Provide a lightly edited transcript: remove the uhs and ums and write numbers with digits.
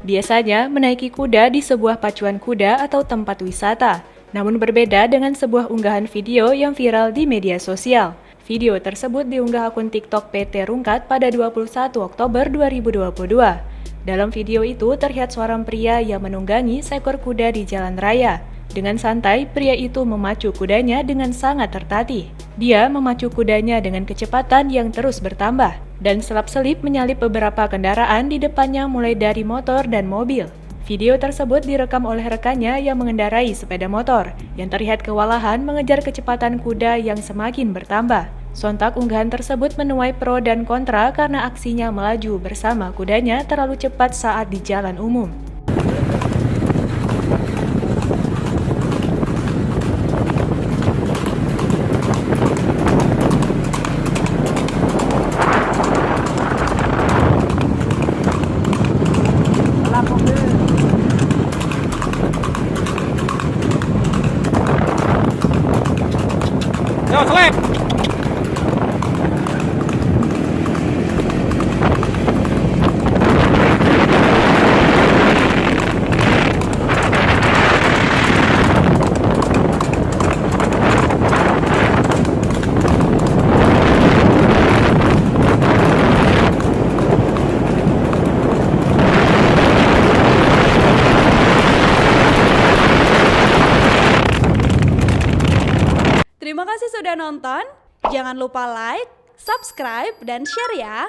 Biasanya menaiki kuda di sebuah pacuan kuda atau tempat wisata, namun berbeda dengan sebuah unggahan video yang viral di media sosial. Video tersebut diunggah akun TikTok PT Rungkat pada 21 Oktober 2022. Dalam video itu terlihat seorang pria yang menunggangi seekor kuda di jalan raya. Dengan santai, pria itu memacu kudanya dengan sangat tertatih. Dia memacu kudanya dengan kecepatan yang terus bertambah, dan selap-selip menyalip beberapa kendaraan di depannya mulai dari motor dan mobil. Video tersebut direkam oleh rekannya yang mengendarai sepeda motor, yang terlihat kewalahan mengejar kecepatan kuda yang semakin bertambah. Sontak unggahan tersebut menuai pro dan kontra karena aksinya melaju bersama kudanya terlalu cepat saat di jalan umum. Yo, selek! Terima kasih sudah nonton. Jangan lupa like, subscribe, dan share ya.